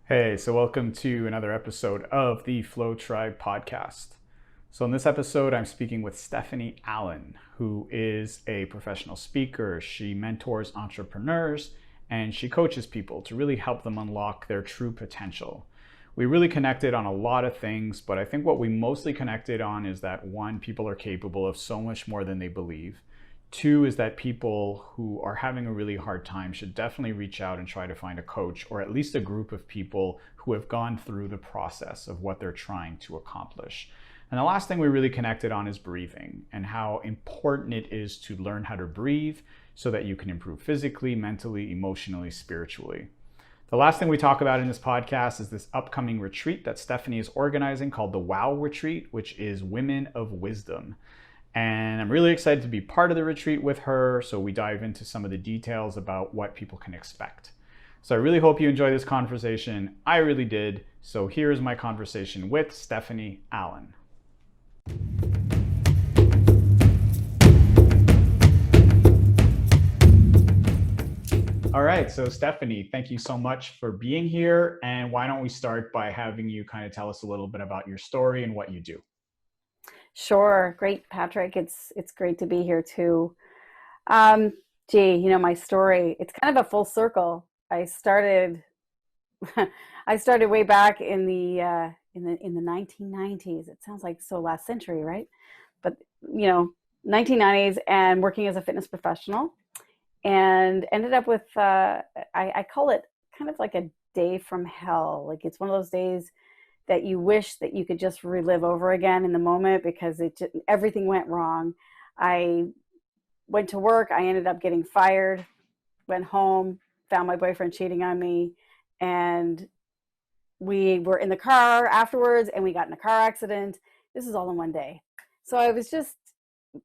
Hey, so welcome to another episode of the Flow Tribe podcast. So, in this episode, I'm speaking with Stephanie Allen, who is a professional speaker. She mentors entrepreneurs and she coaches people to really help them unlock their true potential. We really connected on a lot of things, but I think what we mostly connected on is that one, people are capable of so much more than they believe. Two is that people who are having a really hard time should definitely reach out and try to find a coach or at least a group of people who have gone through the process of what they're trying to accomplish. And the last thing we really connected on is breathing and how important it is to learn how to breathe so that you can improve physically, mentally, emotionally, spiritually. The last thing we talk about in this podcast is this upcoming retreat that Stephanie is organizing called the WOW Retreat, which is Women of Wisdom. And I'm really excited to be part of the retreat with her. So we dive into some of the details about what people can expect. So I really hope you enjoy this conversation. I really did. So here is my conversation with Stephanie Allen. All right. So Stephanie, thank you so much for being here. And why don't we start by having you kind of tell us a little bit about your story and what you do? Sure. Great, Patrick. It's great to be here too. Um, my story, it's kind of a full circle. I started I started way back in the 1990s. It sounds like so last century, right? But you know, 1990s and working as a fitness professional and ended up with I call it kind of like a day from hell. Like it's one of those days that you wish that you could just relive over again in the moment because everything went wrong. I went to work. I ended up getting fired, went home, found my boyfriend cheating on me, and we were in the car afterwards and we got in a car accident. This is all in one day. So I was just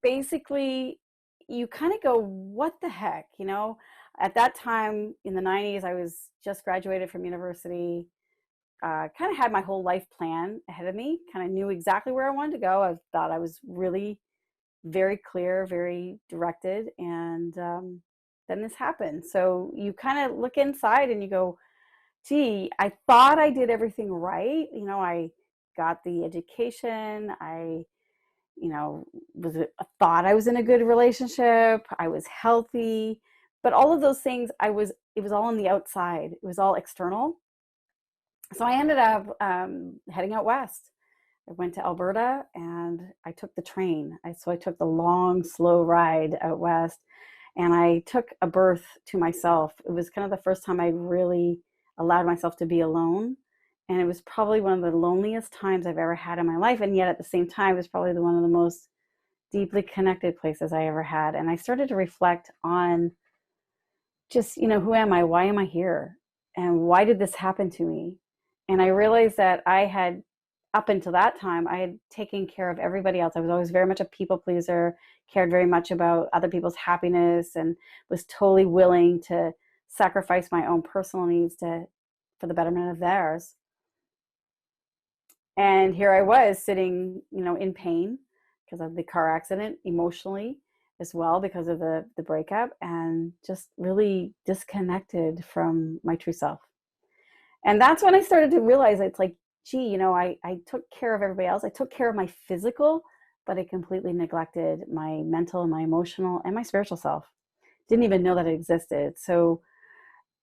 basically, you kind of go, what the heck, At that time in the 90s, I was just graduated from university, kind of had my whole life plan ahead of me, kind of knew exactly where I wanted to go. I thought I was really very clear, very directed. And then this happened. So you kind of look inside and you go, gee, I thought I did everything right. I got the education. I, thought I was in a good relationship. I was healthy. But all of those things, it was all on the outside. It was all external. So I ended up heading out west. I went to Alberta and I took the train. So I took the long, slow ride out west and I took a birth to myself. It was kind of the first time I really allowed myself to be alone. And it was probably one of the loneliest times I've ever had in my life. And yet at the same time, it was probably one of the most deeply connected places I ever had. And I started to reflect on just, who am I? Why am I here? And why did this happen to me? And I realized that I had, up until that time, I had taken care of everybody else. I was always very much a people pleaser, cared very much about other people's happiness, and was totally willing to sacrifice my own personal needs for the betterment of theirs. And here I was sitting, in pain because of the car accident, emotionally as well because of the breakup, and just really disconnected from my true self. And that's when I started to realize it's like, gee, I took care of everybody else. I took care of my physical, but I completely neglected my mental, my emotional, and my spiritual self. Didn't even know that it existed. So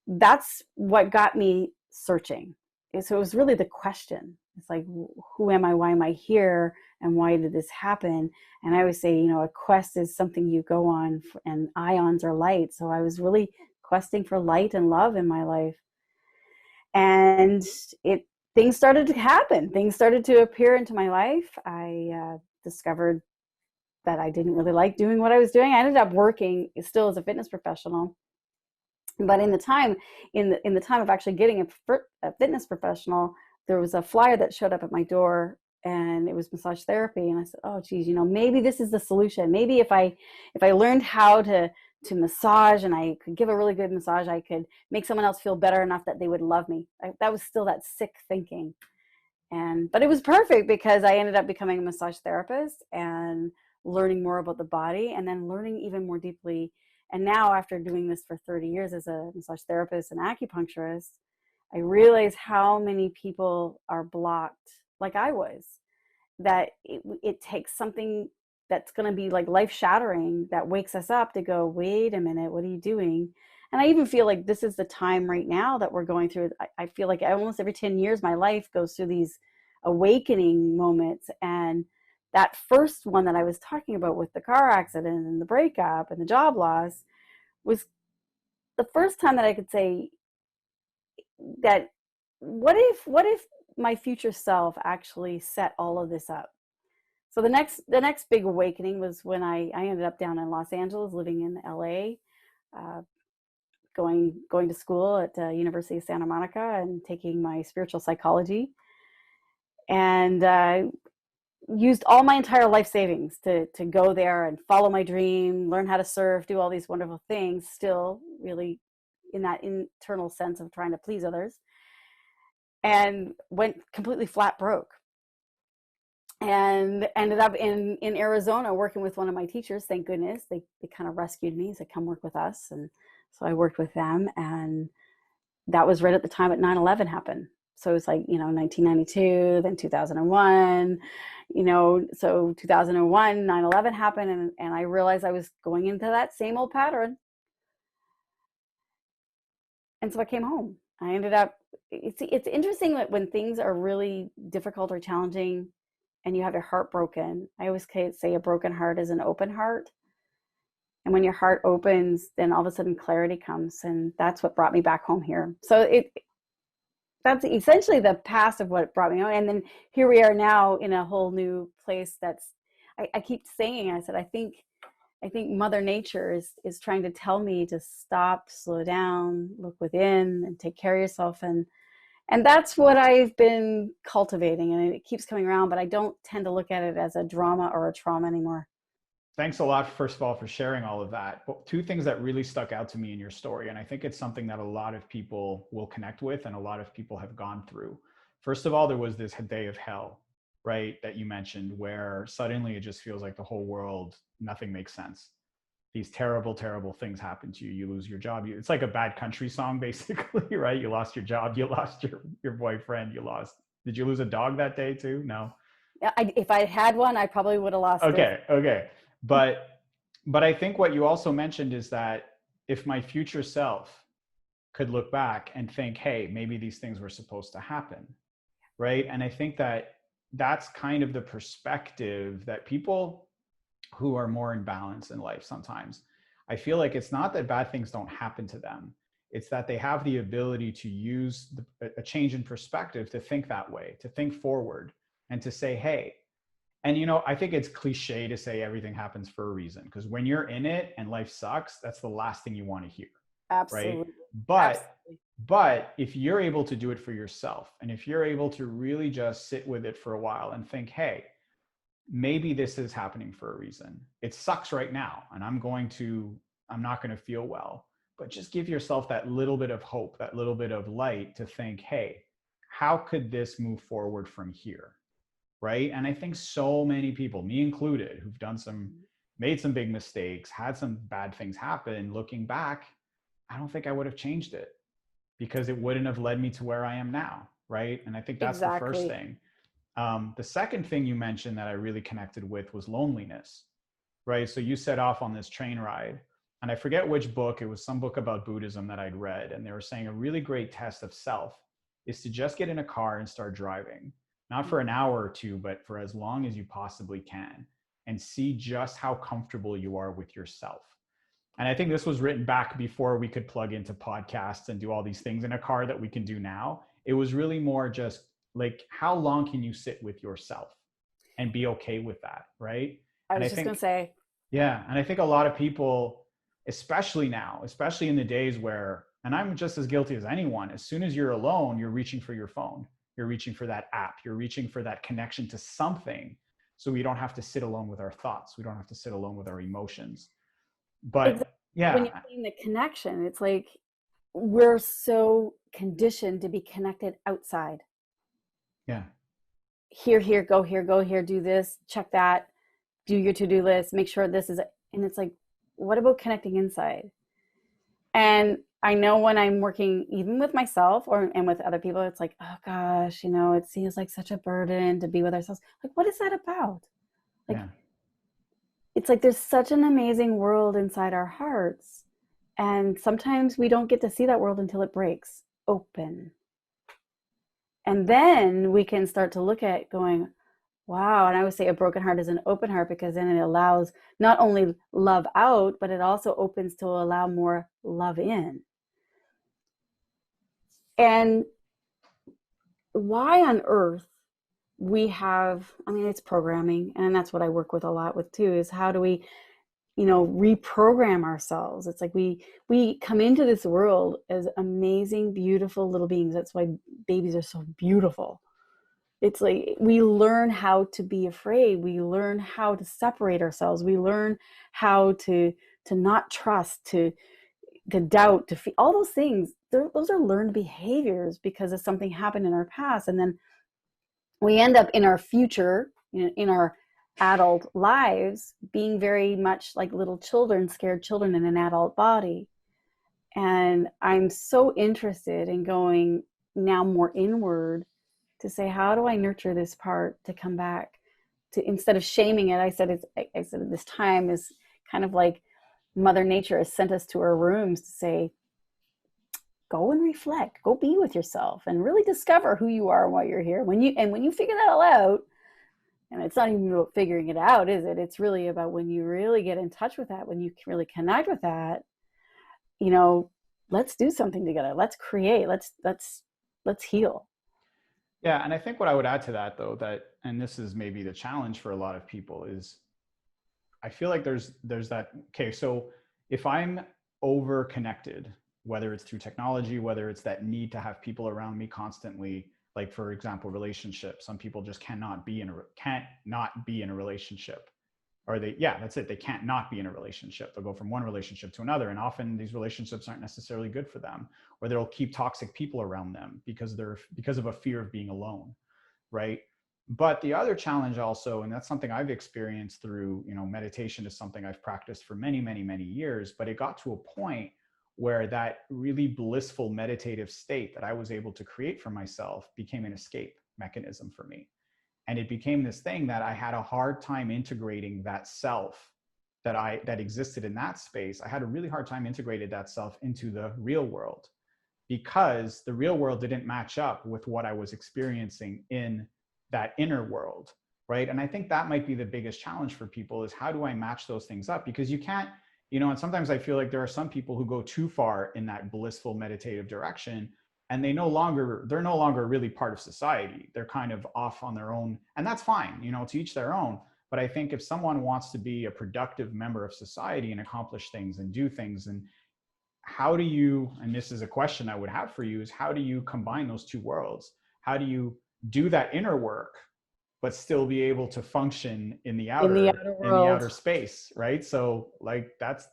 that's what got me searching. So it was really the question. It's like, who am I? Why am I here? And why did this happen? And I always say, a quest is something you go on, and ions are light. So I was really questing for light and love in my life. And things started to happen. Things started to appear into my life. I discovered that I didn't really like doing what I was doing. I ended up working still as a fitness professional. But in the time of actually getting a fitness professional, there was a flyer that showed up at my door, and it was massage therapy. And I said, oh, geez, maybe this is the solution. Maybe if I learned how to massage and I could give a really good massage, I could make someone else feel better enough that they would love me. That was still that sick thinking. But it was perfect because I ended up becoming a massage therapist and learning more about the body, and then learning even more deeply. And now, after doing this for 30 years as a massage therapist and acupuncturist, I realized how many people are blocked, like I was, that it takes something that's going to be like life shattering that wakes us up to go, wait a minute, what are you doing? And I even feel like this is the time right now that we're going through. I feel like almost every 10 years, my life goes through these awakening moments. And that first one that I was talking about with the car accident and the breakup and the job loss was the first time that I could say that what if my future self actually set all of this up. So the next big awakening was when I ended up down in Los Angeles, living in LA, uh, going to school at University of Santa Monica and taking my spiritual psychology, and used all my entire life savings to go there and follow my dream, learn how to surf, do all these wonderful things, still really in that internal sense of trying to please others, and went completely flat broke, and ended up in Arizona working with one of my teachers. Thank goodness they kind of rescued me, said come work with us, and so I worked with them. And that was right at the time that 9/11 happened. So it was like, 1992, then 2001, so 2001, 9/11 happened, and I realized I was going into that same old pattern. And so I came home. I ended up, it's interesting that when things are really difficult or challenging and you have your heart broken, I always say a broken heart is an open heart. And when your heart opens, then all of a sudden clarity comes. And that's what brought me back home here. So that's essentially the past of what brought me home. And then here we are now in a whole new place. I keep saying, I said, I think Mother Nature is trying to tell me to stop, slow down, look within, and take care of yourself. And that's what I've been cultivating, and it keeps coming around, but I don't tend to look at it as a drama or a trauma anymore. Thanks a lot, first of all, for sharing all of that. But two things that really stuck out to me in your story, and I think it's something that a lot of people will connect with and a lot of people have gone through. First of all, there was this day of hell, right, that you mentioned, where suddenly it just feels like the whole world, nothing makes sense. These terrible, terrible things happen to you. You lose your job. It's like a Bad Country song, basically, right? You lost your job. You lost your boyfriend. Did you lose a dog that day too? No. If I had one, I probably would have lost it. Okay. But I think what you also mentioned is that if my future self could look back and think, hey, maybe these things were supposed to happen, right? And I think that that's kind of the perspective that people who are more in balance in life sometimes, I feel like it's not that bad things don't happen to them. It's that they have the ability to use a change in perspective to think that way, to think forward and to say, hey, and I think it's cliche to say everything happens for a reason, because when you're in it and life sucks, that's the last thing you want to hear. Absolutely. Right? But Absolutely. but if you're able to do it for yourself, and if you're able to really just sit with it for a while and think, hey, maybe this is happening for a reason. It sucks right now, and I'm not going to feel well, but just give yourself that little bit of hope, that little bit of light to think, hey, how could this move forward from here? Right? And I think so many people, me included, who've made some big mistakes, had some bad things happen, looking back, I don't think I would have changed it, because it wouldn't have led me to where I am now. Right? And I think that's the first thing. The second thing you mentioned that I really connected with was loneliness, right? So you set off on this train ride, and I forget which book, it was some book about Buddhism that I'd read. And they were saying a really great test of self is to just get in a car and start driving, not for an hour or two, but for as long as you possibly can, and see just how comfortable you are with yourself. And I think this was written back before we could plug into podcasts and do all these things in a car that we can do now. It was really more just like, how long can you sit with yourself and be okay with that, right? I And was just going to say, yeah, and I think a lot of people, especially now, especially in the days where, and I'm just as guilty as anyone, as soon as you're alone, you're reaching for your phone, you're reaching for that app, you're reaching for that connection to something, so we don't have to sit alone with our thoughts, we don't have to sit alone with our emotions. But exactly. yeah, When you're saying the connection, it's like we're so conditioned to be connected outside. yeah, Here, go here, do this, check that, do your to-do list, make sure this is, and it's like, what about connecting inside? And I know when I'm working even with myself and with other people, it's like, oh gosh, it seems like such a burden to be with ourselves. Like, what is that about? Like, Yeah. it's like there's such an amazing world inside our hearts. And sometimes we don't get to see that world until it breaks open. And then we can start to look at going, wow. And I would say a broken heart is an open heart, because then it allows not only love out, but it also opens to allow more love in. And why on earth we have, I mean, it's programming, and that's what I work with a lot with too, is how do we, reprogram ourselves. It's like we come into this world as amazing, beautiful little beings. That's why babies are so beautiful. It's like we learn how to be afraid. We learn how to separate ourselves. We learn how to not trust, to doubt, to feel all those things. Those are learned behaviors because of something happened in our past, and then we end up in our future, in our adult lives, being very much like little children, scared children in an adult body. And I'm so interested in going now more inward to say, how do I nurture this part to come back to, instead of shaming it? I said this time is kind of like Mother Nature has sent us to our rooms to say, go and reflect, go be with yourself and really discover who you are and why you're here. When you figure that all out, and it's not even about figuring it out, is it? It's really about when you really get in touch with that, when you really connect with that, let's do something together. Let's create, let's heal. Yeah, and I think what I would add to that, though, and this is maybe the challenge for a lot of people, is I feel like there's that, okay, so if I'm over connected, whether it's through technology, whether it's that need to have people around me constantly, like for example, relationships, some people just can't not be in a relationship, or that's it. They can't not be in a relationship. They'll go from one relationship to another. And often these relationships aren't necessarily good for them, or they'll keep toxic people around them because of a fear of being alone. Right. But the other challenge also, and that's something I've experienced through, meditation is something I've practiced for many, many, many years, but it got to a point where that really blissful meditative state that I was able to create for myself became an escape mechanism for me. And it became this thing that I had a hard time integrating that self that existed in that space. I had a really hard time integrating that self into the real world, because the real world didn't match up with what I was experiencing in that inner world, right? And I think that might be the biggest challenge for people, is how do I match those things up? Because you can't, and sometimes I feel like there are some people who go too far in that blissful meditative direction, and they're no longer really part of society. They're kind of off on their own, and that's fine, to each their own. But I think if someone wants to be a productive member of society and accomplish things and do things, and how do you, and this is a question I would have for you, is how do you combine those two worlds? How do you do that inner work but still be able to function in the outer space, right? So like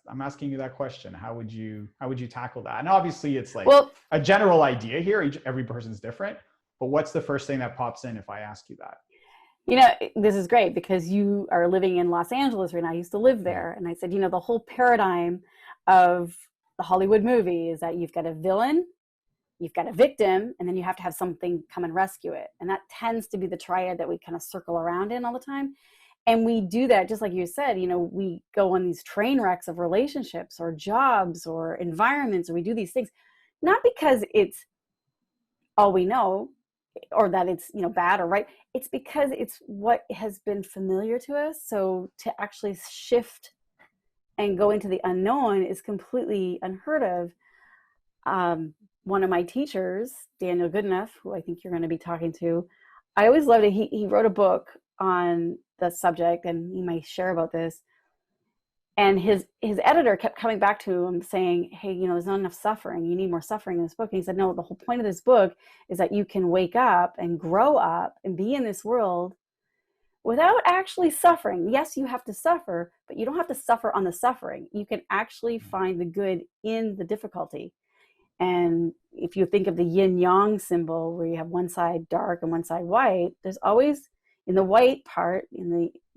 I'm asking you that question. How would you tackle that? And obviously it's like a general idea here. Every person's different, but what's the first thing that pops in if I ask you that? This is great because you are living in Los Angeles right now. I used to live there. And I said, the whole paradigm of the Hollywood movie is that you've got a villain, you've got a victim, and then you have to have something come and rescue it. And that tends to be the triad that we kind of circle around in all the time. And we do that, just like you said, we go on these train wrecks of relationships or jobs or environments, or we do these things, not because it's all we know or that it's, bad or right. It's because it's what has been familiar to us. So to actually shift and go into the unknown is completely unheard of. One of my teachers, Daniel Goodenough, who I think you're going to be talking to, I always loved it. He wrote a book on the subject, and he might share about this. And his editor kept coming back to him saying, hey, there's not enough suffering. You need more suffering in this book. And he said, no, the whole point of this book is that you can wake up and grow up and be in this world without actually suffering. Yes, you have to suffer, but you don't have to suffer on the suffering. You can actually find the good in the difficulty. And if you think of the yin yang symbol, where you have one side dark and one side white, there's always, in the white part,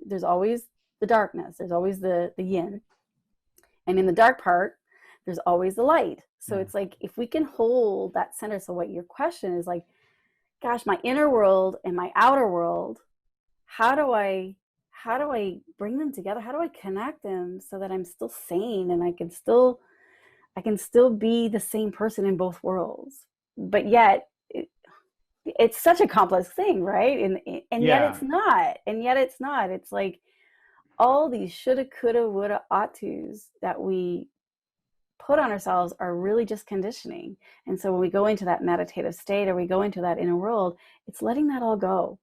there's always the darkness. There's always the yin. And in the dark part, there's always the light. So Yeah. it's like, if we can hold that center. So what your question is like, gosh, my inner world and my outer world, how do I bring them together? How do I connect them so that I'm still sane and I can still be the same person in both worlds? But yet it's such a complex thing, right? And yet Yeah. it's not. And yet it's not. It's like all these shoulda, coulda, woulda, ought tos that we put on ourselves are really just conditioning. And so when we go into that meditative state, or we go into that inner world, it's letting that all go.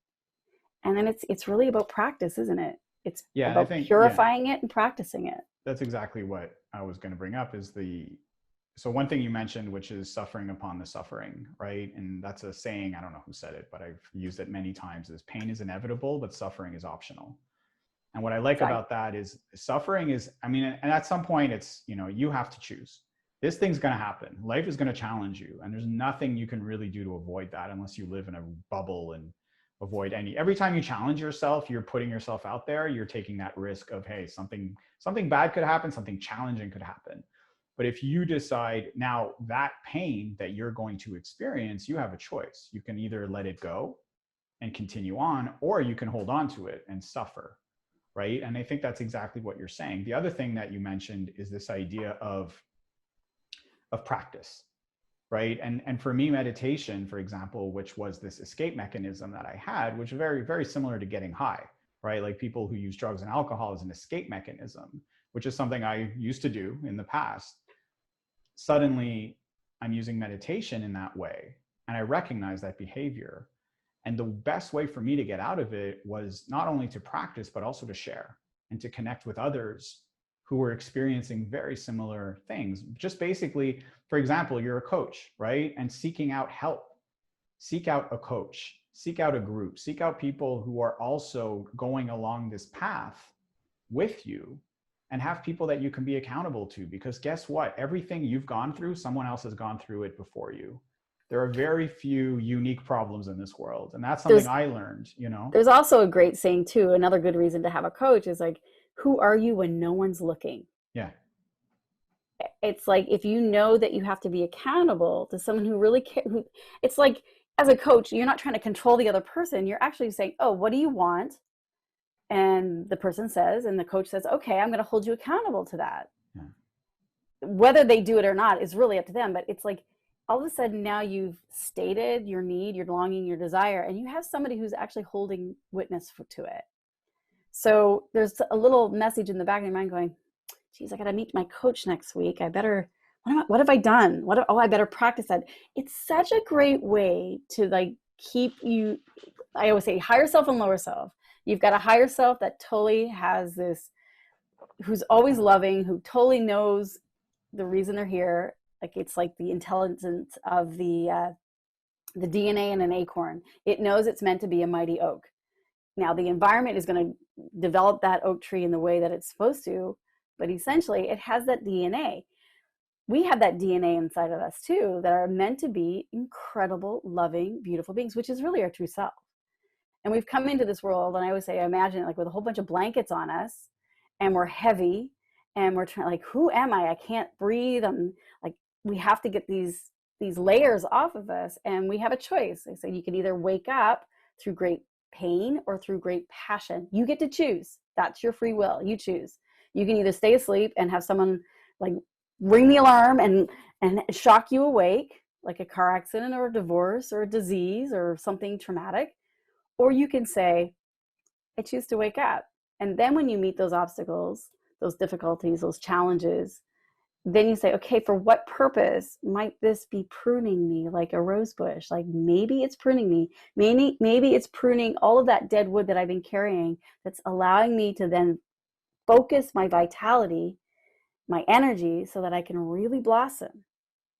And then it's really about practice, isn't it? It's Yeah. And I about think, yeah, purifying it and practicing it. that's exactly what I was going to bring up is so one thing you mentioned, which is suffering upon the suffering, right? And that's a saying, I don't know who said it, but I've used it many times, is pain is inevitable, but suffering is optional. And what I like Exactly. about that is suffering is, I mean, and at some point it's, you have to choose. This thing's going to happen. Life is going to challenge you. And there's nothing you can really do to avoid that unless you live in a bubble and avoid every time you challenge yourself, you're putting yourself out there, you're taking that risk of, hey, something bad could happen, something challenging could happen. But if you decide now that pain that you're going to experience, you have a choice. You can either let it go and continue on, or you can hold on to it and suffer, right? And I think that's exactly what you're saying. The other thing that you mentioned is this idea of practice, right? And for me, meditation, for example, which was this escape mechanism that I had, which is very, very similar to getting high, right? Like people who use drugs and alcohol as an escape mechanism, which is something I used to do in the past. Suddenly, I'm using meditation in that way, and I recognize that behavior. And the best way for me to get out of it was not only to practice, but also to share and to connect with others who were experiencing very similar things. Just basically, for example, you're a coach, right? And seeking out help, seek out a coach, seek out a group, seek out people who are also going along this path with you, and have people that you can be accountable to. Because guess what? Everything you've gone through, someone else has gone through it before you. There are very few unique problems in this world. And that's something There's I learned. there's also a great saying too. Another good reason to have a coach is like, who are you when no one's looking? Yeah. It's like, if you know that you have to be accountable to someone who really cares, it's like, as a coach, you're not trying to control the other person. You're actually saying, oh, what do you want? And the person says, and the coach says, okay, I'm going to hold you accountable to that. Yeah. Whether they do it or not is really up to them. But it's like, all of a sudden now you've stated your need, your longing, your desire, and you have somebody who's actually holding witness to it. So there's a little message in the back of your mind going, geez, I got to meet my coach next week. I better, what have I done? I better practice that. It's such a great way to like keep you, I always say higher self and lower self. You've got a higher self that totally has this, who's always loving, who totally knows the reason they're here. Like, it's like the intelligence of the DNA in an acorn. It knows it's meant to be a mighty oak. Now the environment is going to develop that oak tree in the way that it's supposed to, but essentially it has that DNA. We have that DNA inside of us too, that are meant to be incredible, loving, beautiful beings, which is really our true self. And we've come into this world, and I always say, I imagine it like with a whole bunch of blankets on us, and we're heavy, and we're trying, like, who am I? I can't breathe. I'm like, we have to get these layers off of us, and we have a choice. I said, you can either wake up through great pain or through great passion. You get to choose. That's your free will. You choose. You can either stay asleep and have someone like ring the alarm and shock you awake, like a car accident or a divorce or a disease or something traumatic, or you can say, I choose to wake up. And then when you meet those obstacles, those difficulties, those challenges, then you say, okay, for what purpose might this be pruning me like a rose bush? Like, maybe it's pruning me. Maybe it's pruning all of that dead wood that I've been carrying, that's allowing me to then focus my vitality, my energy, so that I can really blossom.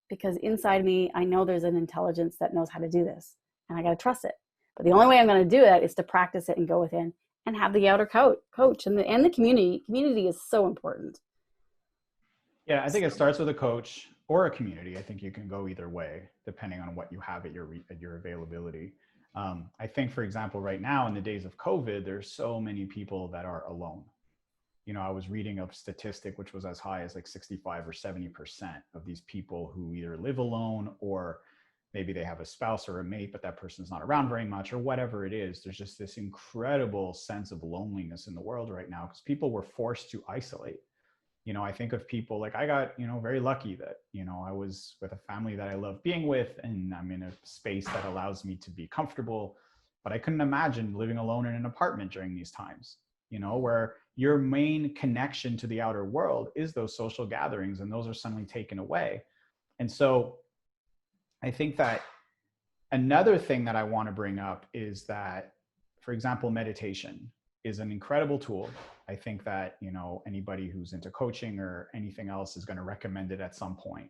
Because inside me, I know there's an intelligence that knows how to do this, and I got to trust it. But the only way I'm going to do that is to practice it and go within and have the outer coach and the community. Community is so important. Yeah, I think it starts with a coach or a community. I think you can go either way, depending on what you have at your availability. I think, for example, right now in the days of COVID, there's so many people that are alone, I was reading a statistic which was as high as like 65 or 70% of these people who either live alone, or maybe they have a spouse or a mate, but that person's not around very much, or whatever it is. There's just this incredible sense of loneliness in the world right now because people were forced to isolate. I think of people like I got, very lucky that, I was with a family that I love being with, and I'm in a space that allows me to be comfortable. But I couldn't imagine living alone in an apartment during these times, where your main connection to the outer world is those social gatherings, and those are suddenly taken away. And so I think that another thing that I want to bring up is that, for example, meditation is an incredible tool. I think that, anybody who's into coaching or anything else is going to recommend it at some point.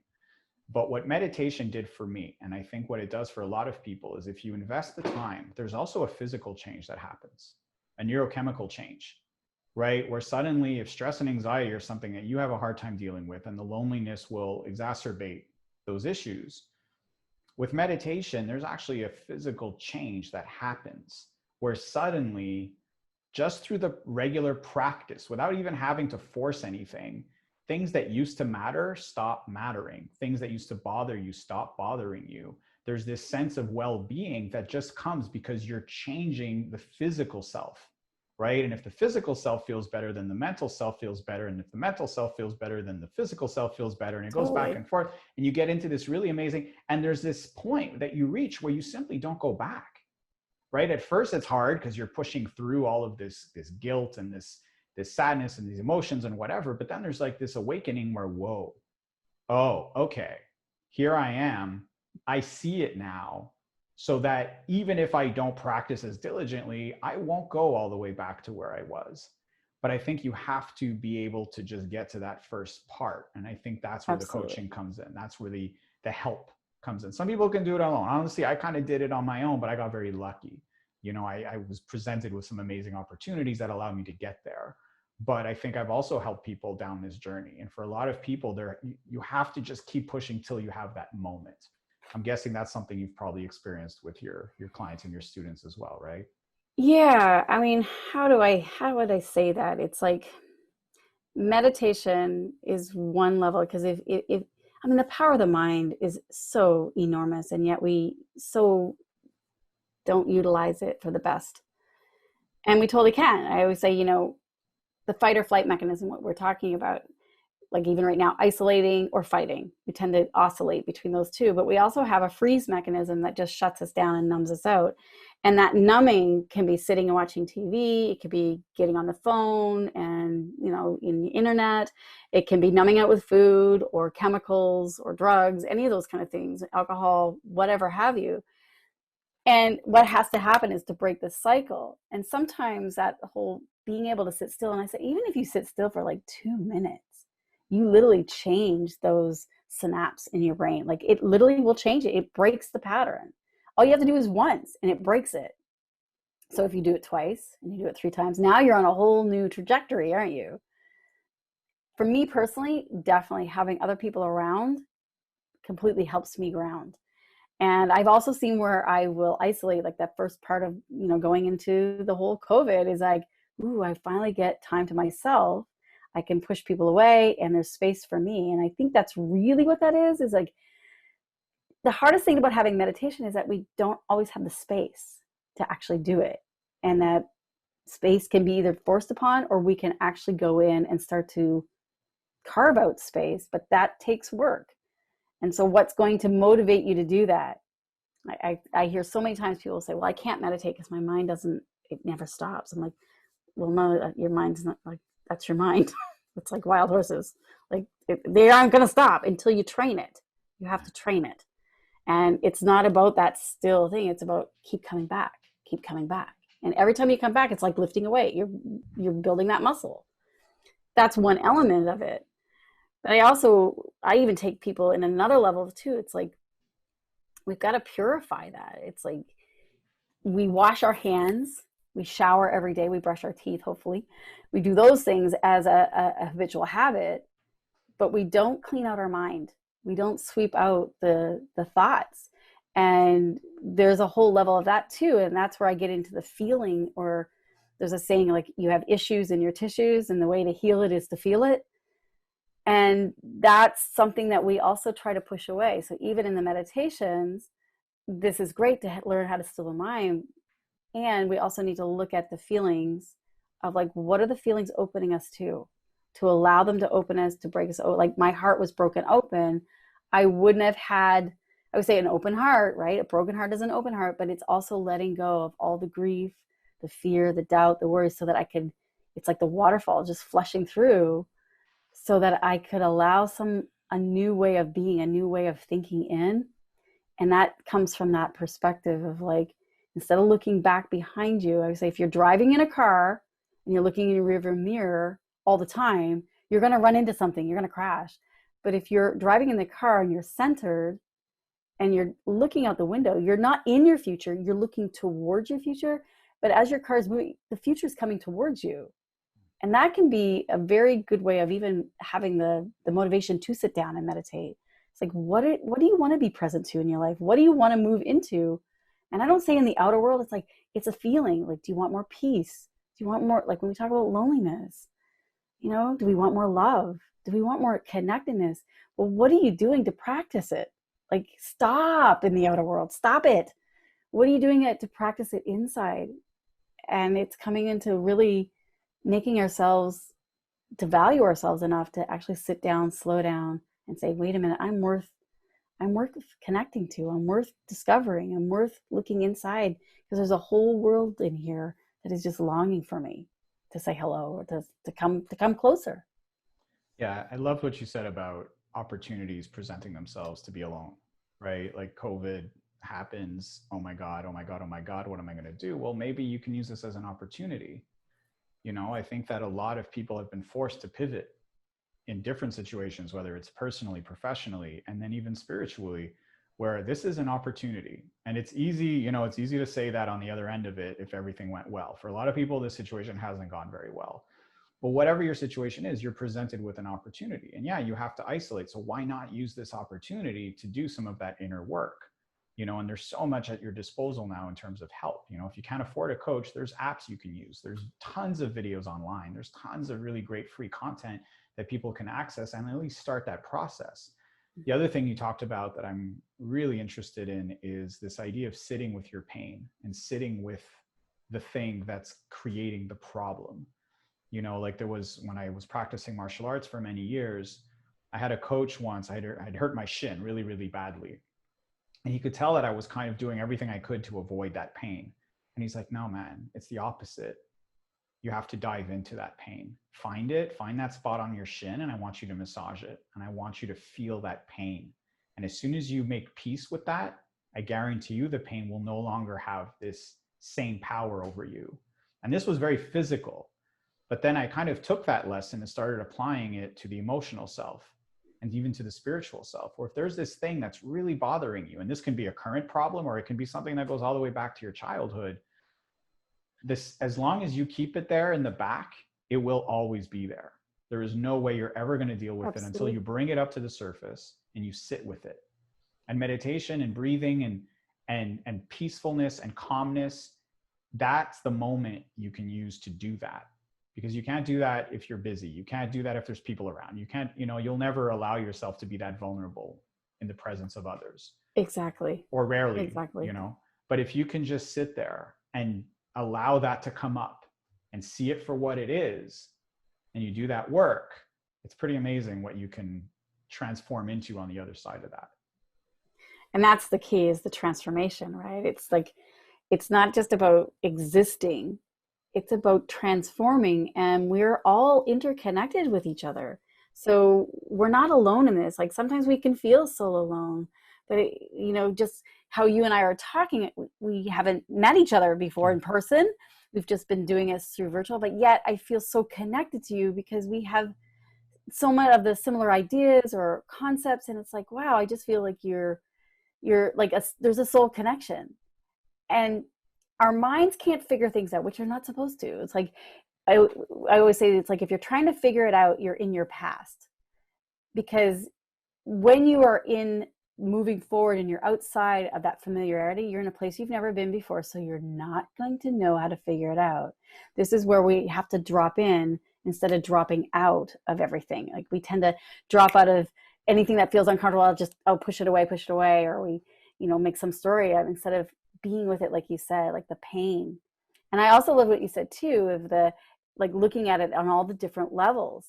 But what meditation did for me, and I think what it does for a lot of people, is if you invest the time, there's also a physical change that happens, a neurochemical change, right? Where suddenly, if stress and anxiety are something that you have a hard time dealing with, and the loneliness will exacerbate those issues, with meditation, there's actually a physical change that happens where suddenly, just through the regular practice, without even having to force anything, things that used to matter stop mattering. Things that used to bother you stop bothering you. There's this sense of well-being that just comes because you're changing the physical self, right? And if the physical self feels better, then the mental self feels better. And if the mental self feels better, then the physical self feels better. And it goes back and forth. And you get into this really amazing, and there's this point that you reach where you simply don't go back, right? At first it's hard because you're pushing through all of this guilt and this sadness and these emotions and whatever. But then there's like this awakening where, whoa, oh, okay, here I am. I see it now. So that even if I don't practice as diligently, I won't go all the way back to where I was. But I think you have to be able to just get to that first part. And I think that's where Absolutely. the coaching comes in. That's where the help comes in. Some people can do it alone. Honestly, I kind of did it on my own, but I got very lucky. I was presented with some amazing opportunities that allowed me to get there. But I think I've also helped people down this journey. And for a lot of people, you have to just keep pushing till you have that moment. I'm guessing that's something you've probably experienced with your clients and your students as well, right? Yeah, I mean, how would I say that? It's like meditation is one level, because if I mean, the power of the mind is so enormous, and yet we so don't utilize it for the best. And we totally can. I always say, the fight or flight mechanism, what we're talking about, like even right now, isolating or fighting, we tend to oscillate between those two. But we also have a freeze mechanism that just shuts us down and numbs us out. And that numbing can be sitting and watching TV. It could be getting on the phone and, in the internet. It can be numbing out with food or chemicals or drugs, any of those kind of things, alcohol, whatever have you. And what has to happen is to break the cycle. And sometimes that whole being able to sit still, and I say, even if you sit still for like 2 minutes, you literally change those synapses in your brain. Like it literally will change it. It breaks the pattern. All you have to do is once and it breaks it. So if you do it twice and you do it 3 times, now you're on a whole new trajectory, aren't you? For me personally, definitely having other people around completely helps me ground. And I've also seen where I will isolate, like that first part of, going into the whole COVID is like, ooh, I finally get time to myself. I can push people away and there's space for me. And I think that's really what that is like the hardest thing about having meditation is that we don't always have the space to actually do it. And that space can be either forced upon, or we can actually go in and start to carve out space, but that takes work. And so what's going to motivate you to do that? I hear so many times people say, well, I can't meditate because my mind it never stops. I'm like, well, no, your mind's not like, that's your mind. It's like wild horses. Like they aren't going to stop until you train it. You have to train it. And it's not about that still thing. It's about keep coming back. And every time you come back, it's like lifting a weight. You're building that muscle. That's one element of it. But I even take people in another level too. It's like, we've got to purify that. It's like we wash our hands, we shower every day, we brush our teeth, hopefully. We do those things as a habitual habit, but we don't clean out our mind. We don't sweep out the thoughts. And there's a whole level of that too. And that's where I get into the feeling or there's a saying like you have issues in your tissues and the way to heal it is to feel it. And that's something that we also try to push away. So even in the meditations, this is great to learn how to still the mind. And we also need to look at the feelings of like, what are the feelings opening us to allow them to open us, to break us. Like my heart was broken open. I wouldn't have had, I would say an open heart, right? A broken heart is an open heart, but it's also letting go of all the grief, the fear, the doubt, the worry, so that I could, it's like the waterfall just flushing through, so that I could allow a new way of being, a new way of thinking in. And that comes from that perspective of like, instead of looking back behind you, I would say if you're driving in a car and you're looking in your rearview mirror all the time, you're going to run into something, you're going to crash. But if you're driving in the car and you're centered and you're looking out the window, you're not in your future, you're looking towards your future. But as your car is moving, the future is coming towards you. And that can be a very good way of even having the motivation to sit down and meditate. It's like, what do you want to be present to in your life? What do you want to move into? And I don't say in the outer world, it's like, it's a feeling. Like, do you want more peace? Do you want more, like when we talk about loneliness, you know, do we want more love? Do we want more connectedness? Well, what are you doing to practice it? Like, stop in the outer world. Stop it. What are you doing it to practice it inside? And it's coming into really making ourselves, to value ourselves enough to actually sit down, slow down, and say, wait a minute, I'm worth connecting to, I'm worth discovering, I'm worth looking inside, because there's a whole world in here that is just longing for me to say hello, or to come closer. Yeah, I love what you said about opportunities presenting themselves to be alone, right? Like COVID happens, oh my God, oh my God, oh my God, what am I going to do? Well, maybe you can use this as an opportunity. You know, I think that a lot of people have been forced to pivot in different situations, whether it's personally, professionally, and then even spiritually, where this is an opportunity. And it's easy, you know, it's easy to say that on the other end of it, if everything went well. For a lot of people, this situation hasn't gone very well. But whatever your situation is, you're presented with an opportunity. And yeah, you have to isolate. So why not use this opportunity to do some of that inner work? You know, and there's so much at your disposal now in terms of help. You know, if you can't afford a coach, there's apps you can use. There's tons of videos online. There's tons of really great free content that people can access and at least start that process. The other thing you talked about that I'm really interested in is this idea of sitting with your pain and sitting with the thing that's creating the problem. You know, like there was, when I was practicing martial arts for many years, I had a coach once, I'd hurt my shin really, really badly. And he could tell that I was kind of doing everything I could to avoid that pain. And he's like, no, man, it's the opposite. You have to dive into that pain. Find that spot on your shin, and I want you to massage it. And I want you to feel that pain. And as soon as you make peace with that, I guarantee you the pain will no longer have this same power over you. And this was very physical. But then I kind of took that lesson and started applying it to the emotional self and even to the spiritual self. Or if there's this thing that's really bothering you, and this can be a current problem, or it can be something that goes all the way back to your childhood, this, as long as you keep it there in the back, it will always be there. There is no way you're ever going to deal with it until you bring it up to the surface and you sit with it. And meditation and breathing and peacefulness and calmness, that's the moment you can use to do that. Because you can't do that if you're busy. You can't do that if there's people around. You can't, you know, you'll never allow yourself to be that vulnerable in the presence of others. Exactly. Or rarely, exactly. You know. But if you can just sit there and allow that to come up and see it for what it is, and you do that work, it's pretty amazing what you can transform into on the other side of that. And that's the key, is the transformation, right? It's like, it's not just about existing, it's about transforming, and we're all interconnected with each other. So we're not alone in this. Like sometimes we can feel so alone, but you know, just how you and I are talking, we haven't met each other before in person. We've just been doing this through virtual, but yet I feel so connected to you because we have so much of the similar ideas or concepts. And it's like, wow, I just feel like you're like, there's a soul connection. And our minds can't figure things out, which are not supposed to. It's like, I always say, it's like, if you're trying to figure it out, you're in your past. Because when you are in moving forward and you're outside of that familiarity, you're in a place you've never been before, so you're not going to know how to figure it out. This is where we have to drop in instead of dropping out of everything. Like we tend to drop out of anything that feels uncomfortable. I'll push it away, or we, make some story of, instead of being with it, like you said, like the pain. And I also love what you said too, of the, like, looking at it on all the different levels.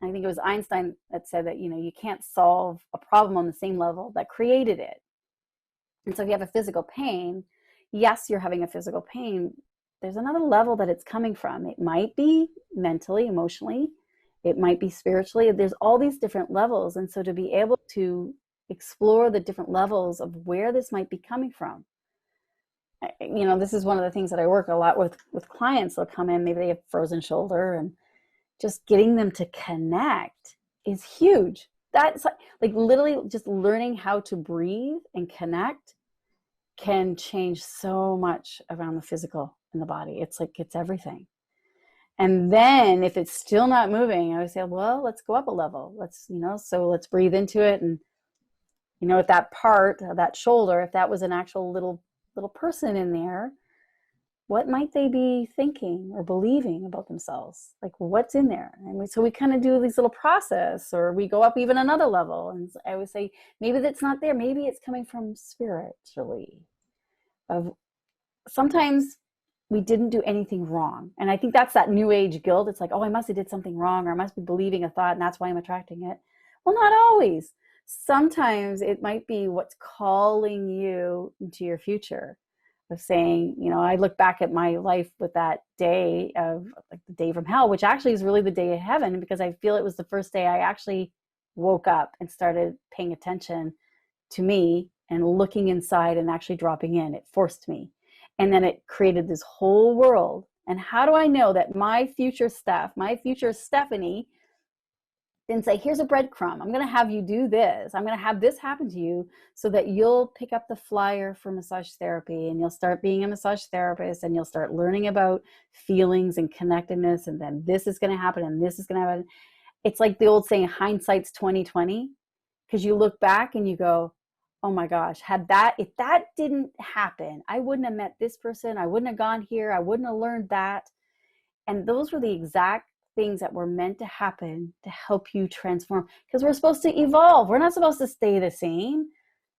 I think it was Einstein that said that, you can't solve a problem on the same level that created it. And so if you have a physical pain, yes, you're having a physical pain. There's another level that it's coming from. It might be mentally, emotionally. It might be spiritually. There's all these different levels. And so to be able to explore the different levels of where this might be coming from. This is one of the things that I work a lot with clients. They'll come in, maybe they have frozen shoulder, and just getting them to connect is huge. That's like literally just learning how to breathe and connect can change so much around the physical in the body. It's everything. And then if it's still not moving, I would say, well, let's go up a level. So let's breathe into it. And, at that part, that shoulder, if that was an actual little person in there, what might they be thinking or believing about themselves? Like, what's in there? And so we kind of do these little process, or we go up even another level. And I would say, maybe that's not there. Maybe it's coming from spiritually. Sometimes we didn't do anything wrong. And I think that's that new age guilt. It's like, oh, I must have did something wrong, or I must be believing a thought, and that's why I'm attracting it. Well, not always. Sometimes it might be what's calling you into your future, of saying, I look back at my life with that day of, like, the day from hell, which actually is really the day of heaven, because I feel it was the first day I actually woke up and started paying attention to me and looking inside and actually dropping in. It forced me. And then it created this whole world. And how do I know that my future Stephanie, didn't say, here's a breadcrumb, I'm going to have you do this, I'm going to have this happen to you so that you'll pick up the flyer for massage therapy, and you'll start being a massage therapist, and you'll start learning about feelings and connectedness, and then this is going to happen and this is going to happen. It's like the old saying, hindsight's 20/20, because you look back and you go, oh my gosh, if that didn't happen, I wouldn't have met this person, I wouldn't have gone here, I wouldn't have learned that. And those were the exact things that were meant to happen to help you transform, because we're supposed to evolve. We're not supposed to stay the same.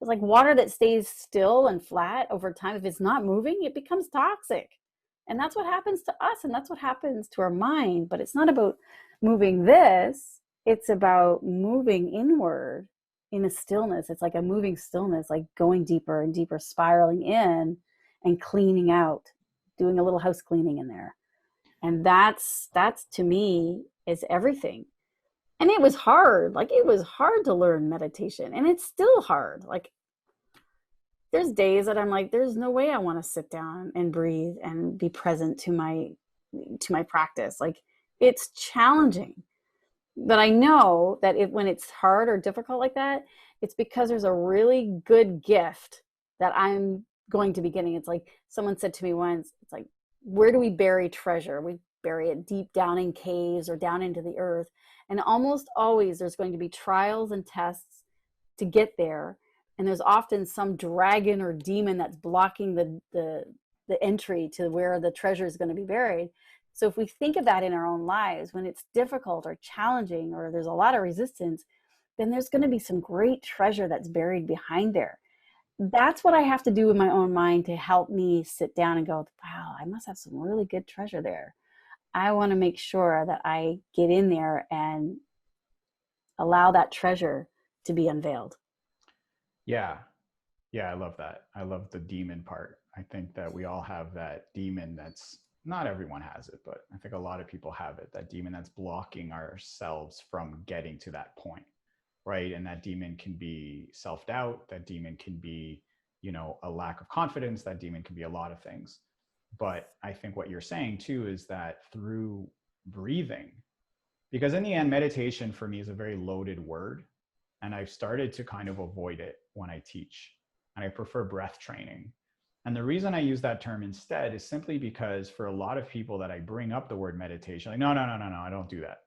It's like water that stays still and flat over time. If it's not moving, it becomes toxic. And that's what happens to us, and that's what happens to our mind. But it's not about moving this. It's about moving inward in a stillness. It's like a moving stillness, like going deeper and deeper, spiraling in and cleaning out, doing a little house cleaning in there. And that's to me is everything. And it was hard. Like, it was hard to learn meditation, and it's still hard. Like, there's days that I'm like, there's no way I want to sit down and breathe and be present to my practice. Like, it's challenging. But I know that when it's hard or difficult like that, it's because there's a really good gift that I'm going to be getting. It's like someone said to me once, it's like, where do we bury treasure? We bury it deep down in caves or down into the earth. And almost always there's going to be trials and tests to get there. And there's often some dragon or demon that's blocking the entry to where the treasure is going to be buried. So if we think of that in our own lives, when it's difficult or challenging, or there's a lot of resistance, then there's going to be some great treasure that's buried behind there. That's what I have to do in my own mind to help me sit down and go, wow, I must have some really good treasure there. I want to make sure that I get in there and allow that treasure to be unveiled. Yeah. Yeah, I love that. I love the demon part. I think that we all have that demon that's, not everyone has it, but I think a lot of people have it, that demon that's blocking ourselves from getting to that point, right? And that demon can be self-doubt, that demon can be, a lack of confidence, that demon can be a lot of things. But I think what you're saying too is that through breathing, because in the end, meditation for me is a very loaded word, and I've started to kind of avoid it when I teach, and I prefer breath training. And the reason I use that term instead is simply because for a lot of people that I bring up the word meditation, like, no, I don't do that.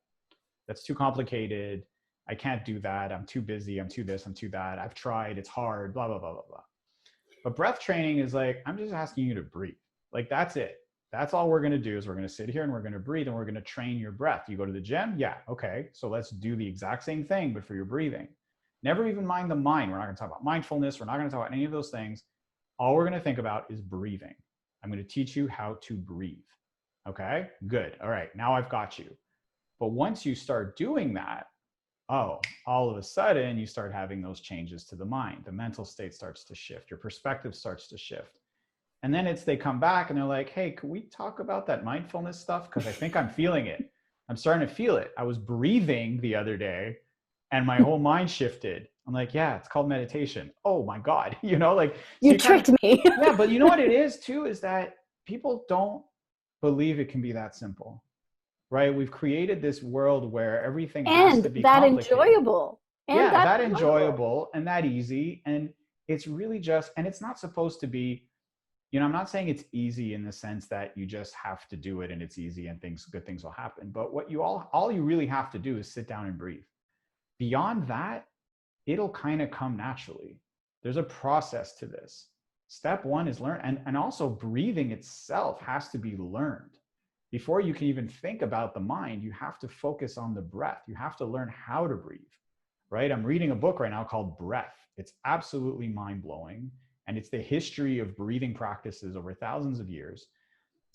That's too complicated. I can't do that. I'm too busy. I'm too this. I'm too that. I've tried. It's hard. Blah, blah, blah, blah, blah. But breath training is like, I'm just asking you to breathe. Like, that's it. That's all we're going to do is we're going to sit here and we're going to breathe and we're going to train your breath. You go to the gym? Yeah. Okay. So let's do the exact same thing, but for your breathing. Never even mind the mind. We're not going to talk about mindfulness. We're not going to talk about any of those things. All we're going to think about is breathing. I'm going to teach you how to breathe. Okay, good. All right, now I've got you. But once you start doing that, oh, all of a sudden you start having those changes to the mind. The mental state starts to shift. Your perspective starts to shift. And then they come back and they're like, hey, could we talk about that mindfulness stuff? Because I think I'm feeling it. I'm starting to feel it. I was breathing the other day and my whole mind shifted. I'm like, yeah, it's called meditation. Oh my God. Like you tricked me. Yeah, but you know what it is too, is that people don't believe it can be that simple, right? We've created this world where everything has to be complicated. Enjoyable. And that enjoyable and that easy. And it's really just, and it's not supposed to be, I'm not saying it's easy in the sense that you just have to do it and it's easy and good things will happen. But what all you really have to do is sit down and breathe. Beyond that, it'll kind of come naturally. There's a process to this. Step one is learn. And also breathing itself has to be learned. Before you can even think about the mind, you have to focus on the breath. You have to learn how to breathe, right? I'm reading a book right now called Breath. It's absolutely mind-blowing. And it's the history of breathing practices over thousands of years.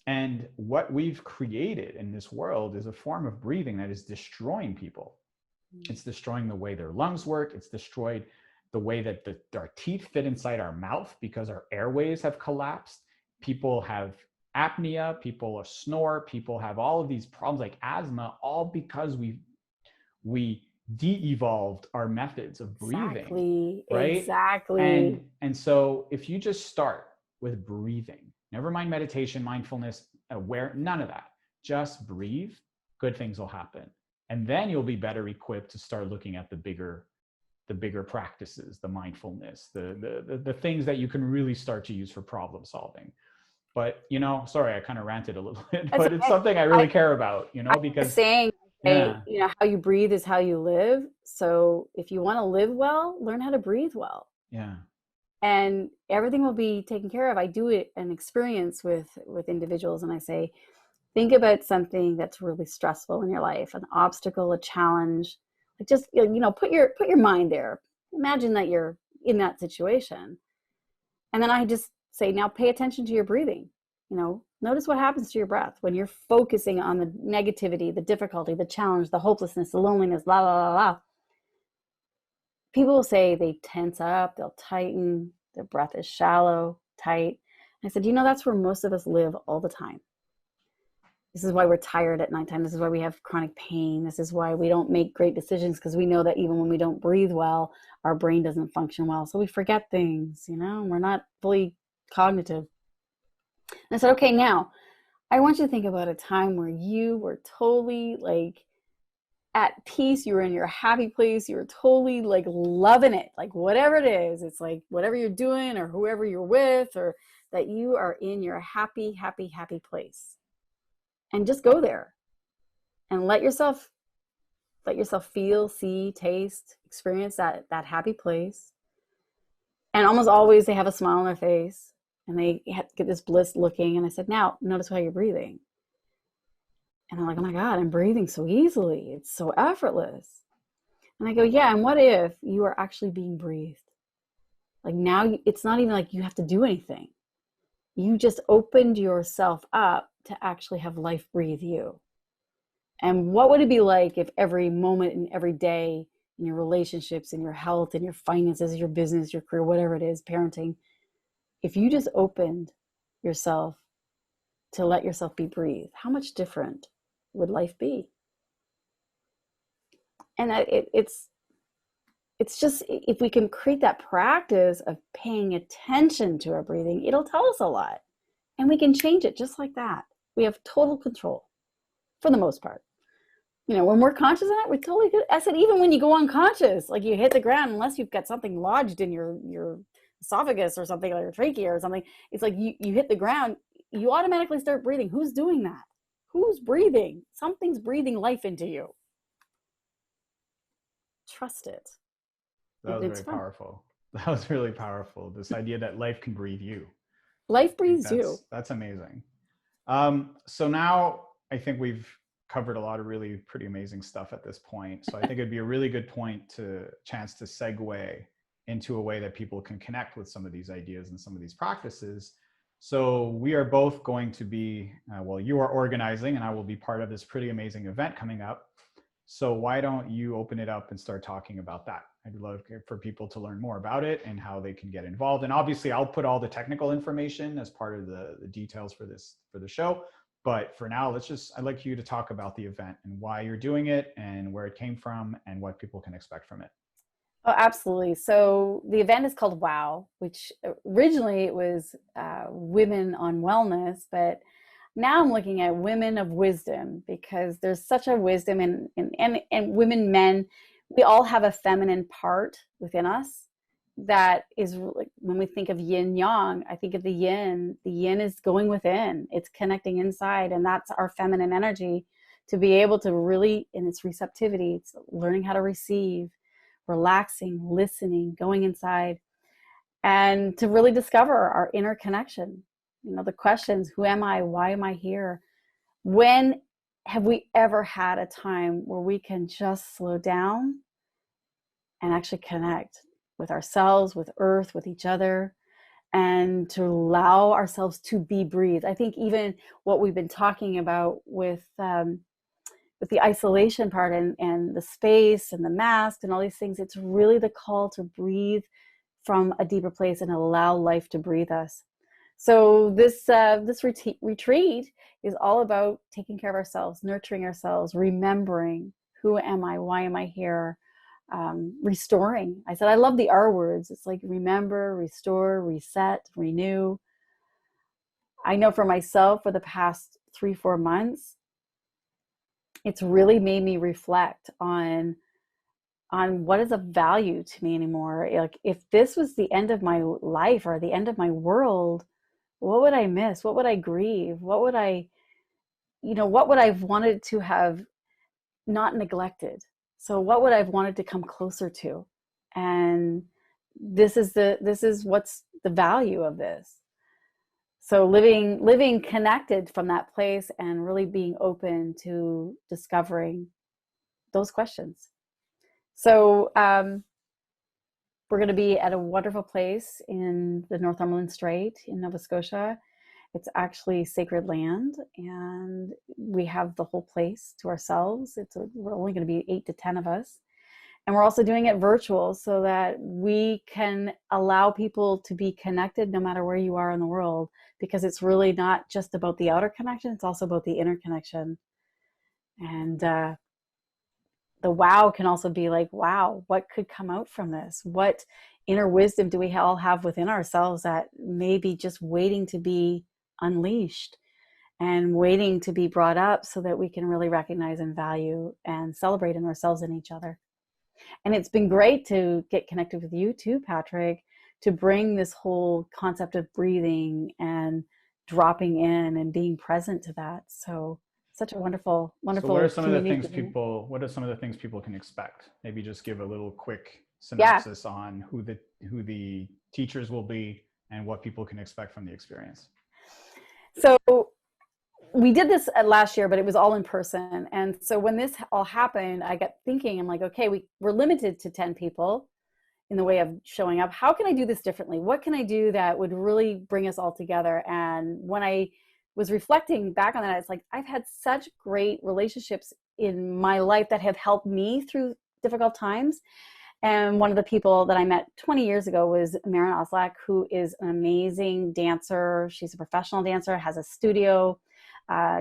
And what we've created in this world is a form of breathing that is destroying people. It's destroying the way their lungs work. It's destroyed the way that our teeth fit inside our mouth because our airways have collapsed. People have apnea, people snore, people have all of these problems like asthma, all because we de-evolved our methods of breathing. Right? Exactly. And so if you just start with breathing, never mind meditation, mindfulness, none of that, just breathe, good things will happen. And then you'll be better equipped to start looking at the bigger practices, the mindfulness, the things that you can really start to use for problem solving. But, sorry, I kind of ranted a little bit, but it's something I really care about, because saying, how you breathe is how you live. So if you want to live well, learn how to breathe well. Yeah. And everything will be taken care of. I do an experience with individuals and I say, think about something that's really stressful in your life, an obstacle, a challenge. Like just, put your mind there. Imagine that you're in that situation. And then I just say, now pay attention to your breathing. Notice what happens to your breath when you're focusing on the negativity, the difficulty, the challenge, the hopelessness, the loneliness, blah, blah, blah, blah. People will say they tense up, they'll tighten, their breath is shallow, tight. And I said, that's where most of us live all the time. This is why we're tired at nighttime. This is why we have chronic pain. This is why we don't make great decisions, because we know that even when we don't breathe well, our brain doesn't function well. So we forget things, we're not fully cognitive. And I said, okay, now I want you to think about a time where you were totally at peace. You were in your happy place. You were totally loving it. Whatever it is, it's whatever you're doing or whoever you're with, or that you are in your happy, happy, happy place. And just go there and let yourself feel, see, taste, experience that happy place. And almost always they have a smile on their face and they get this bliss looking. And I said, now notice how you're breathing. And I'm like, oh my God, I'm breathing so easily. It's so effortless. And I go, yeah. And what if you are actually being breathed? Now it's not even like you have to do anything. You just opened yourself up to actually have life breathe you. And what would it be like if every moment and every day in your relationships, in your health, in your finances, your business, your career, whatever it is, parenting, if you just opened yourself to let yourself be breathed, how much different would life be? And it's just, if we can create that practice of paying attention to our breathing, it'll tell us a lot. And we can change it just like that. We have total control for the most part. When we're conscious of that, we're totally good. I said, even when you go unconscious, you hit the ground, unless you've got something lodged in your esophagus or something, like your trachea or something, it's like you hit the ground, you automatically start breathing. Who's doing that? Who's breathing? Something's breathing life into you. trust it. That was It's very fun. powerful. That was really powerful. This idea that life can breathe you. Life I think breathes you. that's amazing. So now I think we've covered a lot of really pretty amazing stuff at this point. So I think it'd be a really good point to chance to segue into a way that people can connect with some of these ideas and some of these practices. So we are both going to be, well, you are organizing and I will be part of this pretty amazing event coming up. So why don't you open it up and start talking about that? I'd love for people to learn more about it and how they can get involved. And obviously I'll put all the technical information as part of the details for the show. But for now, I'd like you to talk about the event and why you're doing it and where it came from and what people can expect from it. Oh, absolutely. So the event is called WOW, which originally it was Women on Wellness, but now I'm looking at Women of Wisdom because there's such a wisdom and women, men, we all have a feminine part within us that is really, when we think of yin yang, I think of the yin. The yin is going within, it's connecting inside, and that's our feminine energy to be able to really, in its receptivity, it's learning how to receive, relaxing, listening, going inside, and to really discover our inner connection. You know, the questions: who am I? Why am I here? When have we ever had a time where we can just slow down and actually connect with ourselves, with earth, with each other, and to allow ourselves to be breathed? I think even what we've been talking about with the isolation part and the space and the mask and all these things, it's really the call to breathe from a deeper place and allow life to breathe us. So this retreat is all about taking care of ourselves, nurturing ourselves, remembering who am I, why am I here, restoring. I said I love the R words. It's like remember, restore, reset, renew. I know for myself for the past 3-4 months, it's really made me reflect on what is of value to me anymore. Like if this was the end of my life or the end of my world, what would I miss? What would I grieve? What would I, what would I've wanted to have not neglected? So what would I've wanted to come closer to? And this is what's the value of this. So living connected from that place and really being open to discovering those questions. So we're going to be at a wonderful place in the Northumberland Strait in Nova Scotia. It's actually sacred land, and we have the whole place to ourselves. We're only going to be 8 to 10 of us. And we're also doing it virtual so that we can allow people to be connected no matter where you are in the world, because it's really not just about the outer connection, it's also about the inner connection. And the wow can also be like, wow, what could come out from this? What inner wisdom do we all have within ourselves that may be just waiting to be unleashed and waiting to be brought up so that we can really recognize and value and celebrate in ourselves and each other. And it's been great to get connected with you too, Patrick, to bring this whole concept of breathing and dropping in and being present to that. So such a wonderful, So what wonderful are some of the community. what are some of the things people can expect? Maybe just give a little quick Yeah. synopsis on who the teachers will be and what people can expect from the experience. So we did this last year, but it was all in person. And so when this all happened, I got thinking, I'm like, okay, we're limited to 10 people in the way of showing up. How can I do this differently? What can I do that would really bring us all together? And when I was reflecting back on that, it's like, I've had such great relationships in my life that have helped me through difficult times. And one of the people that I met 20 years ago was Maren Oslak, who is an amazing dancer. She's a professional dancer, has a studio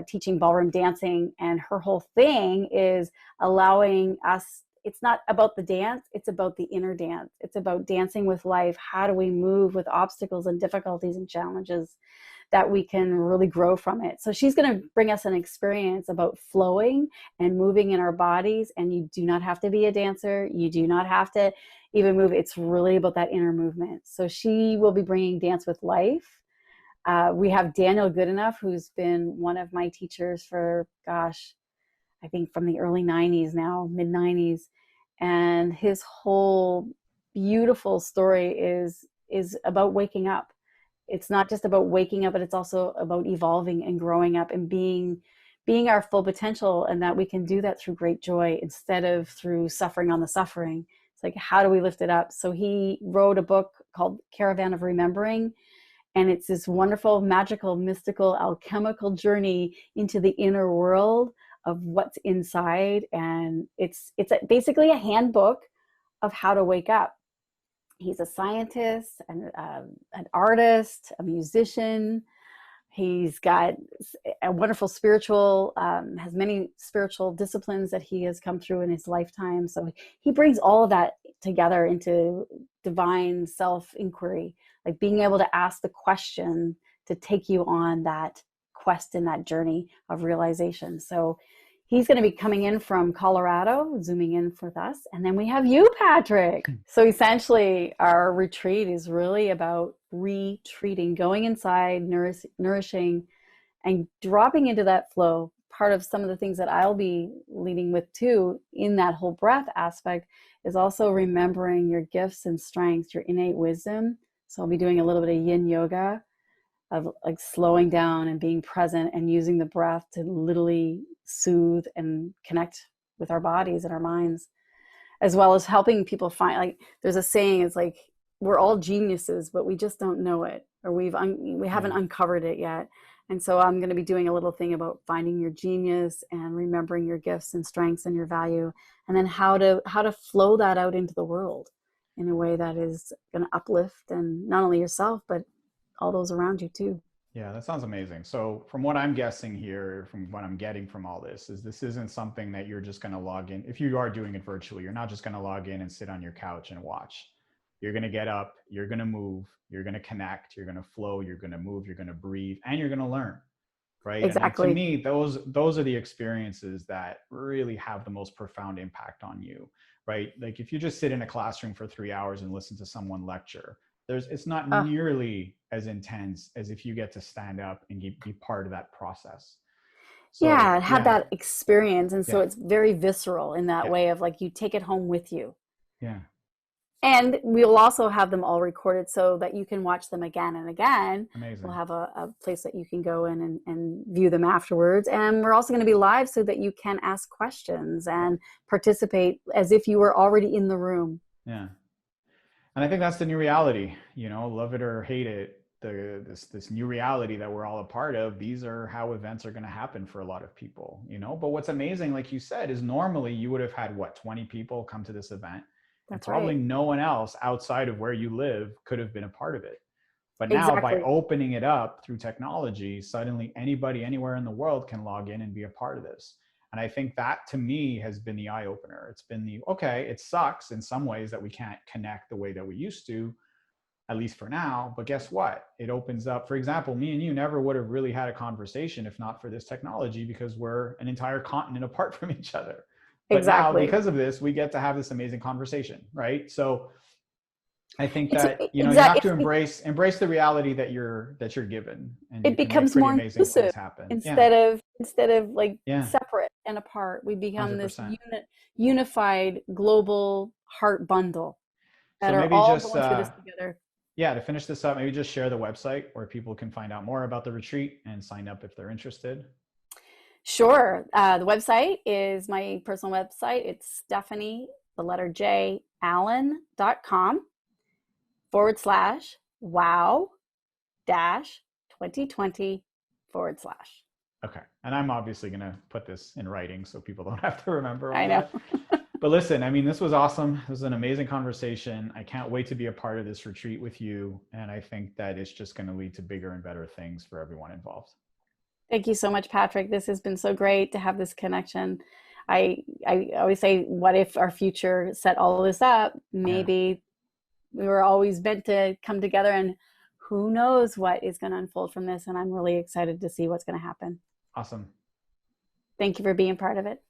teaching ballroom dancing. And her whole thing is allowing us, it's not about the dance, it's about the inner dance. It's about dancing with life. How do we move with obstacles and difficulties and challenges that we can really grow from it? So she's going to bring us an experience about flowing and moving in our bodies. And you do not have to be a dancer. You do not have to even move. It's really about that inner movement. So she will be bringing Dance with Life. We have Daniel Goodenough, who's been one of my teachers for, I think from the early 90s now, mid 90s. and his whole beautiful story is about waking up. It's not just about waking up, but it's also about evolving and growing up and being our full potential, and that we can do that through great joy instead of through suffering on the suffering. It's like, how do we lift it up? So he wrote a book called Caravan of Remembering, and it's this wonderful, magical, mystical, alchemical journey into the inner world of what's inside. And it's basically a handbook of how to wake up. He's a scientist, an artist, a musician. He's got a wonderful spiritual, has many spiritual disciplines that he has come through in his lifetime. So he brings all of that together into divine self-inquiry, like being able to ask the question to take you on that quest and that journey of realization. So he's going to be coming in from Colorado, zooming in with us. And then we have you, Patrick. So essentially, our retreat is really about retreating, going inside, nourishing, and dropping into that flow. Part of some of the things that I'll be leading with too, in that whole breath aspect, is also remembering your gifts and strengths, your innate wisdom. So I'll be doing a little bit of yin yoga, of like slowing down and being present and using the breath to literally soothe and connect with our bodies and our minds, as well as helping people find, like, there's a saying, it's like, we're all geniuses, but we just don't know it, or we haven't uncovered it yet. And so I'm going to be doing a little thing about finding your genius and remembering your gifts and strengths and your value, and then how to flow that out into the world in a way that is going to uplift, and not only yourself, but all those around you too. Yeah, that sounds amazing. So from what I'm guessing here, from what I'm getting from all this, is this isn't something that you're just going to log in. If you are doing it virtually, you're not just going to log in and sit on your couch and watch. You're going to get up, you're going to move, you're going to connect, you're going to flow, you're going to move, you're going to breathe, and you're going to learn, right? Exactly. And to me, those are the experiences that really have the most profound impact on you, right? Like if you just sit in a classroom for 3 hours and listen to someone lecture, it's not nearly as intense as if you get to stand up and be part of that process. So, have that experience. And so it's very visceral in that way of like, you take it home with you. Yeah. And we'll also have them all recorded so that you can watch them again and again. Amazing. We'll have a place that you can go in and view them afterwards. And we're also going to be live so that you can ask questions and participate as if you were already in the room. Yeah. And I think that's the new reality, love it or hate it, this new reality that we're all a part of. These are how events are going to happen for a lot of people, But what's amazing, like you said, is normally you would have had 20 people come to this event. That's and probably right. No one else outside of where you live could have been a part of it. But now by opening it up through technology, suddenly anybody anywhere in the world can log in and be a part of this. And I think that to me has been the eye opener. It's been it sucks in some ways that we can't connect the way that we used to, at least for now. But guess what? It opens up, for example, me and you never would have really had a conversation if not for this technology, because we're an entire continent apart from each other. But now, because of this, we get to have this amazing conversation, right? So I think that you have to embrace the reality that you're given, and it becomes more inclusive instead of like separate and apart. We become 100%. This unified global heart bundle that are all going through this together. Yeah, to finish this up, maybe just share the website where people can find out more about the retreat and sign up if they're interested. Sure. The website is my personal website. It's Stephanie, the letter J, Allen.com/wow-2020/. Okay. And I'm obviously going to put this in writing so people don't have to remember all I know. that. But listen, this was awesome. This was an amazing conversation. I can't wait to be a part of this retreat with you. And I think that it's just going to lead to bigger and better things for everyone involved. Thank you so much, Patrick. This has been so great to have this connection. I always say, what if our future set all of this up? Maybe we were always meant to come together, and who knows what is going to unfold from this. And I'm really excited to see what's going to happen. Awesome. Thank you for being part of it.